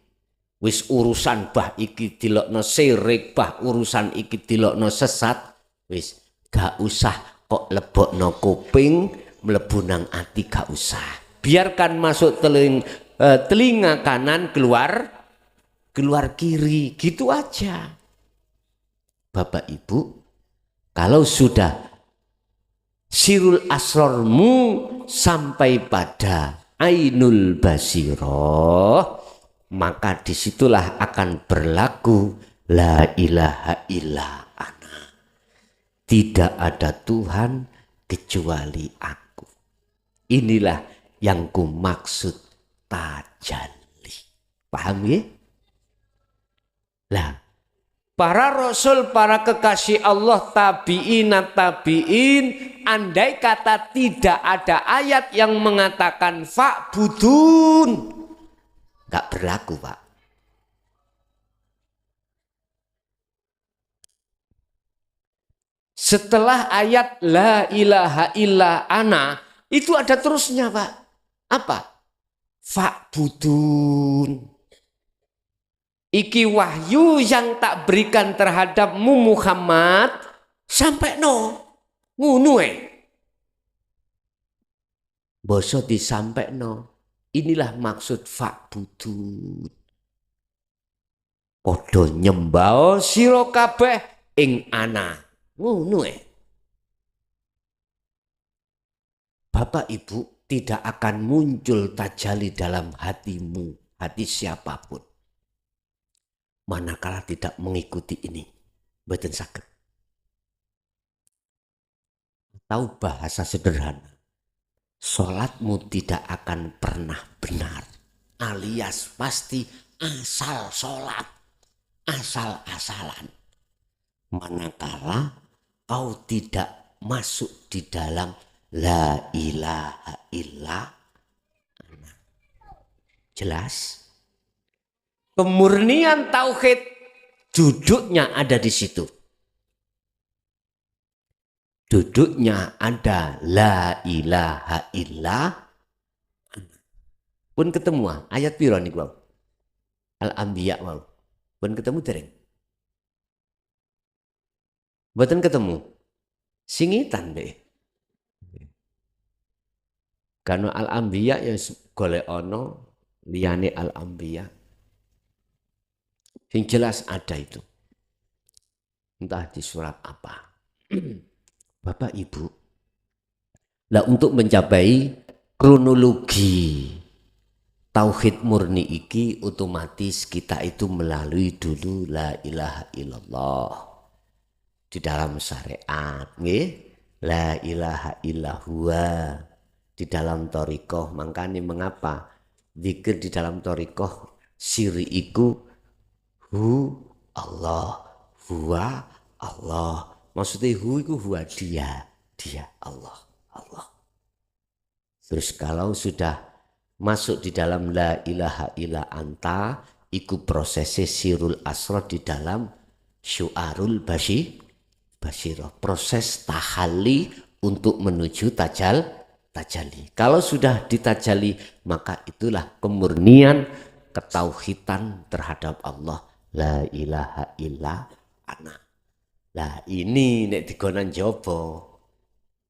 Wis urusan bah iki dilokno sirik, bah urusan iki dilokno sesat, wis gak usah kok lebokno kuping, mlebu nang ati gak usah. Biarkan masuk telinga kanan, keluar kiri, gitu aja. Bapak Ibu, kalau sudah sirul asrormu sampai pada ainul basiroh, maka disitulah akan berlaku la ilaha illa ana. Tidak ada Tuhan kecuali aku. Inilah yang ku maksud tajalli. Paham ya? Lah, para rasul, para kekasih Allah, tabi'in, andai kata tidak ada ayat yang mengatakan fa'budun, gak berlaku, Pak. Setelah ayat la ilaha illa ana, itu ada terusnya, Pak. Apa? Fa'budun. Iki wahyu yang tak berikan terhadapmu Muhammad sampai no ngunu boso disampai no. Inilah maksud fa'budun. Padha nyembah sira kabeh ing ana. Ngono Bapak Ibu, tidak akan muncul tajalli dalam hatimu, hati siapapun, manakala tidak mengikuti ini. Mboten saged. Tahu bahasa sederhana, sholatmu tidak akan pernah benar, alias pasti asal sholat, asal-asalan, manakala kau tidak masuk di dalam la ilaha illa ana. Jelas? Kemurnian tauhid duduknya ada di situ. Duduknya ada la ilaha illa ana. Pun ketemu ayat piro niku wau? Al-Anbiya wau. Pun ketemu dereng? Mboten ketemu. Singitan deh. Karena Al-Anbiya ya golek ono liyane Al-Anbiya. Yang jelas ada itu. Entah di surat apa. Bapak Ibu. Nah, untuk mencapai kronologi tauhid murni iki, otomatis kita itu melalui dulu la ilaha illallah. Di dalam syariat, nggih, la ilaha illallah. Di dalam thariqah, makanya mengapa zikir di dalam thariqah siri iku hu Allah, huwa Allah. Maksudnya hu iku huwa dia Allah. Terus kalau sudah masuk di dalam la ilaha illa anta, iku prosesnya sirul asra di dalam syu'arul basyirah, proses tahalli untuk menuju tajalli. Kalau sudah ditajalli, maka itulah kemurnian ketauhidan terhadap Allah, la ilaha illa ana. Lah ini nek digonan jaba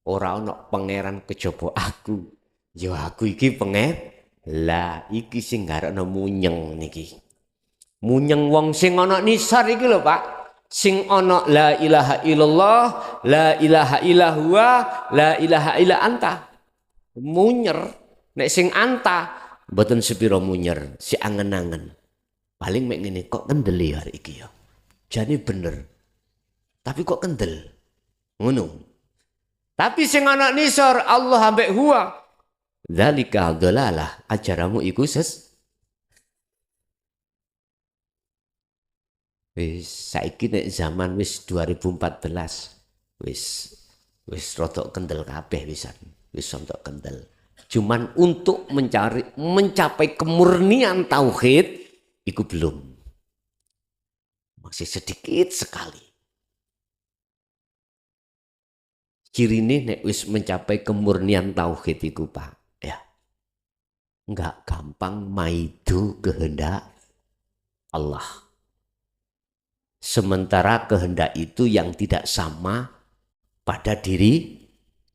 ora ana pangeran kejaba aku. Ya aku iki lah iki sing garekno munyeng niki. Munyeng wong sing ana nisar iki lho, Pak. Sing ana la ilaha illallah, la ilaha illa huwa, la ilaha illa anta. Munyer nek sing anta mboten sepira munyer, si angen-angen. Paling mek ngene kok kendel ya iki ya. Jane bener. Tapi kok kendel. Ngono. Tapi sing ana nisar Allah ambek huwa. Dzalika dhalalah, ajaramu iku wis saiki nek zaman wis 2014 wis rodok kendel kabeh wisan. Wis rodok kendel. Cuman untuk mencapai kemurnian tauhid iku belum. Masih sedikit sekali. Cirine nek wis mencapai kemurnian tauhid iku, Pak, ya. Enggak gampang maidu kehendak Allah. Sementara kehendak itu yang tidak sama pada diri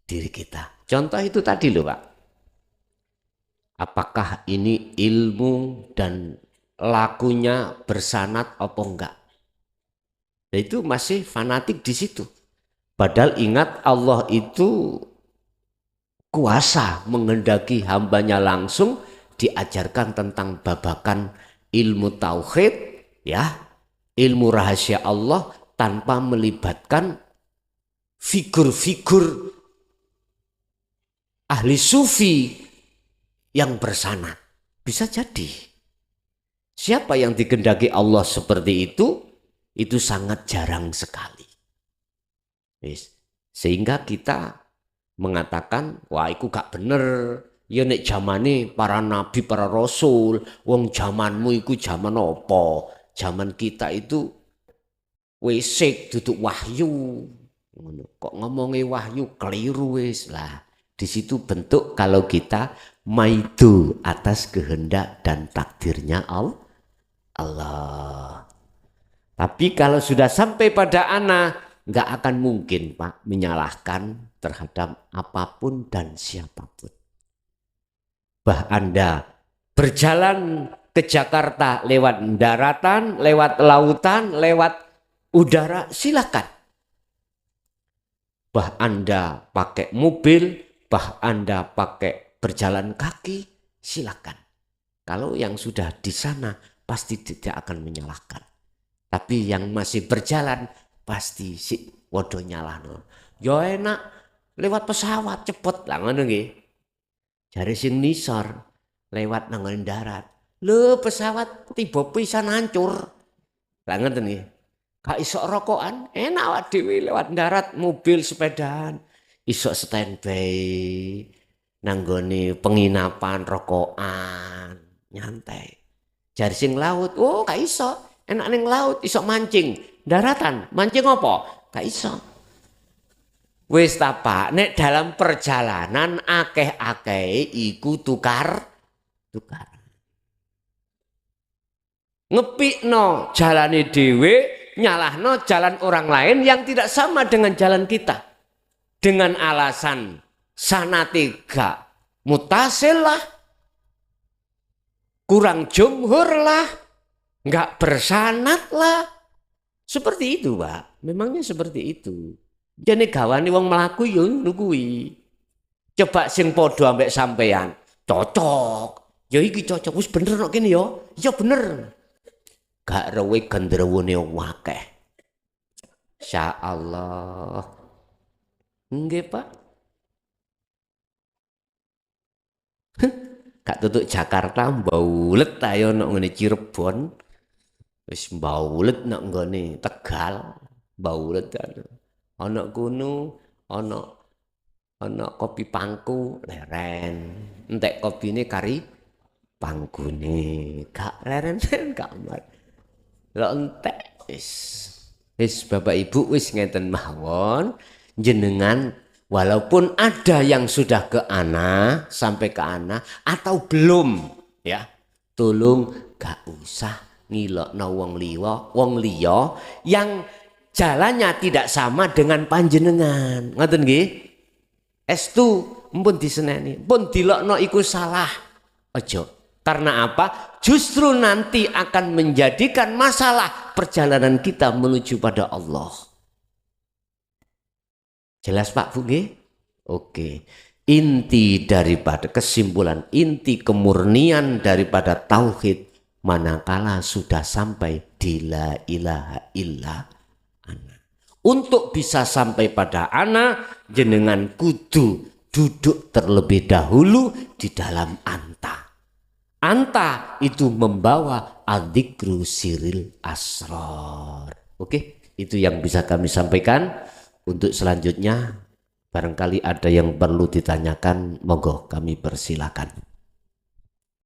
kita. Contoh itu tadi loh Pak. Apakah ini ilmu dan lakunya bersanad apa enggak? Nah, itu masih fanatik di situ. Padahal ingat Allah itu kuasa menghendaki hambanya langsung diajarkan tentang babakan ilmu tauhid, ya, ilmu rahasia Allah tanpa melibatkan figur-figur ahli sufi yang bersanad. Bisa jadi. Siapa yang dikehendaki Allah seperti itu sangat jarang sekali. Sehingga kita mengatakan, wah itu gak bener. Ya nek zamane para nabi, para rasul, wong zamanmu iku zaman apa? Zaman kita itu wesik duduk wahyu. Kok ngomongi wahyu keliru wis lah. Di situ bentuk kalau kita maidu atas kehendak dan takdirnya Allah. Tapi kalau sudah sampai pada anak, nggak akan mungkin Pak menyalahkan terhadap apapun dan siapapun. Bah Anda berjalan ke Jakarta lewat daratan, lewat lautan, lewat udara, silakan. Bah Anda pakai mobil, bah Anda pakai berjalan kaki, silakan. Kalau yang sudah di sana pasti tidak akan menyalahkan. Tapi yang masih berjalan pasti si waduh nyalahno. Ya enak lewat pesawat cepet lah ngono nggih. Jare sing nisor lewat nang darat. Lho pesawat tiba pisan hancur. Lah ngoten nggih. Gak iso rokokan, enak awak dhewe lewat darat mobil sepedaan. Iso standby nang gone penginapan rokokan, nyantai. Jare sing laut, oh gak iso. Enak ning laut iso mancing. Daratan, mancing apa? Gak iso. Wis ta Pak, nek dalam perjalanan akeh-akeh iku tukar. Ngepikno jalane dhewe, nyalahno jalan orang lain yang tidak sama dengan jalan kita. Dengan alasan sanate gak mutasil lah, kurang jumhur lah, gak bersanad lah. Seperti itu Pak, memangnya seperti itu. Jadi gawani wong melaku yo nukui. Coba sing podo ambek sampean, cocok. Ya iki cocok, wis bener kok kene yo. Ya bener. Gak rewe gendrowone wakeh. Insyaallah. Nggih Pak. Gak tutuk Jakarta mbaulet ayo nek ngene Cirebon. Wis mbaulet nek nggone Tegal, mbaulet ana kono ana kopi pangku leren. Entek kopine kari pangkune. Gak leren gak amat. Lho entek wis Bapak Ibu wis ngeten mawon jenengan walaupun ada yang sudah ke ana sampai ke ana atau belum ya tolong gak usah ngilokno wong liya yang jalannya tidak sama dengan panjenengan. Ngoten nggih? Estu mpun diseneni, pun dilokno iku salah. Aja. Karena apa? Justru nanti akan menjadikan masalah perjalanan kita menuju pada Allah. Jelas Pak Bu nggih? Oke. Inti daripada kesimpulan, inti kemurnian daripada tauhid manakala sudah sampai di la ilaha illa ana. Untuk bisa sampai pada ana, jenengan kudu duduk terlebih dahulu di dalam anta. Anta itu membawa adzikru siril asrar. Oke, itu yang bisa kami sampaikan. Untuk selanjutnya, barangkali ada yang perlu ditanyakan, monggo kami persilakan.